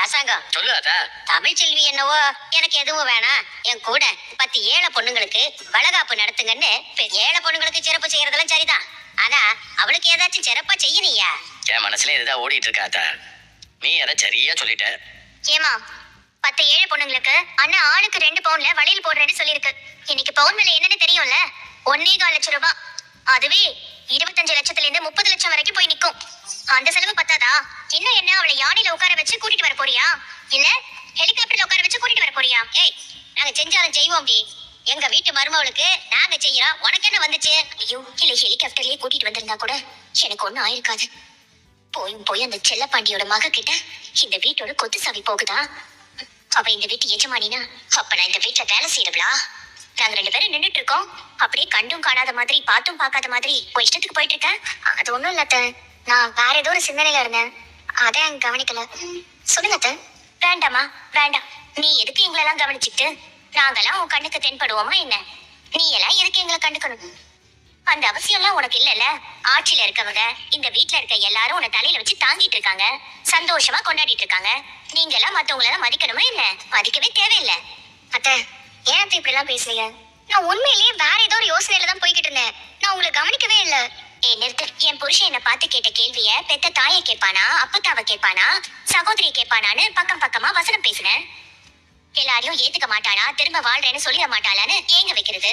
அரசாங்கம் சொல்லு அத்தா. தமிழ்ச்செல்வி என்னவோ எனக்கு எதுவும் வேணாம், என் கூட 10 ஏழை பொண்ணுங்களுக்கு வளகாப்பு நடத்துங்கன்னு. ஏழை பொண்ணுங்களுக்கு சிறப்பு செய்யறதெல்லாம் சரிதான், ஆனா அவளுக்கு ஏதாச்சும் சிறப்பா செய்யணியா? என் மனசுல இதுதான் ஓடிட்டு இருக்கா அத்தா. நீ அதை சரியா சொல்லிட்ட. ஏமா 10 ஏழை பொண்ணுங்களுக்கு அண்ணா ஆளுக்கு 2 பவுன்ல வளையல் போடுறேன்னு சொல்லிருக்கு. இன்னைக்கு பவுன் விலை என்னன்னு தெரியும்ல, 1.25 லட்சம் ரூபாய். அதுவே 25 லட்சத்துல இருந்து 30 லட்சம் வரைக்கும் போய் நிக்கும். அந்த செலவு பத்தாதா? இன்னும் என்ன அவளை யானையில உட்கார வச்சு கூட்டிட்டு வர போறியா, இல்ல ஹெலிகாப்டர்ல உட்கார வச்சு கூட்டிட்டு வர போறியா? ஏய், நாங்க செஞ்சாலும் செய்வோம் டி. எங்க வீட்டு மருமகளுக்கு நாங்க செய்யறோம், உனக்கு என்ன வந்துச்சு? ஐயோ, இல்ல ஹெலிகாப்டர்லயே கூட்டிட்டு வந்திருந்தா கூட எனக்கு ஒண்ணும் ஆயிருக்காது. போய் அந்த செல்லப்பாண்டியோட மக கிட்ட இந்த வீட்டோட கொத்து சாவி போகுதா? அவ இந்த வீட்டு எஜமானினா அப்ப நான் இந்த வீட்டுல வேலை செய்யறவளா? நாங்க 2 பேரும் நின்னுட்டு இருக்கோம், அப்படியே கண்டும் காணாத மாதிரி பார்த்தும் பார்க்காத மாதிரி போய் இஷ்டத்துக்கு போயிட்டு இருக்க. அது ஒண்ணும் இல்ல அத்தை, நான் வேற ஏதோ ஒரு சிந்தனையில இருந்தேன், அதான் கவனிக்கல. சொல்லுங்க அத்தை. வேண்டாமா, வேண்டாம். நீ எதுக்கு எங்களெல்லாம் கவனிச்சுட்டு? நாங்கெல்லாம் உன் கண்ணுக்கு தென்படுவோமா என்ன? நீ எல்லாம் எதுக்கு எங்களை கண்டுக்கணும்? அந்த அவசியம் எல்லாம் உனக்கு இல்லல்ல. ஆட்சியில இருக்கவங்க இந்த வீட்டுல இருக்க எல்லாரும் உன்னை தலையில வச்சு தாங்கிட்டு இருக்காங்க, சந்தோஷமா கொண்டாடிட்டு இருக்காங்க. நீங்க எல்லாம் மத்தவங்கள எல்லாம் மதிக்கணுமா என்ன? மதிக்கவே தேவையில்லை. அத்தை, ஏன் அத்தை இப்படி எல்லாம் பேசுறீங்க? நான் உண்மையிலேயே வேற ஏதோ ஒரு யோசனையில தான் போய்கிட்டு இருந்தேன், நான் உங்களை கவனிக்கவே இல்ல. நிறுத்து. என் புருஷன் என்ன பார்த்து கேட்ட கேள்விய பெத்த தாயை கேட்பானா, அப்பத்தாவை கேட்பானா, சகோதரியை கேட்பானான்னு பக்கம் பக்கமா வசனம் பேசினேன். எல்லாரையும் ஏத்துக்க மாட்டானா, திரும்ப வாழ்றேன்னு சொல்லிட மாட்டாளான்னு ஏங்க வைக்கிறது.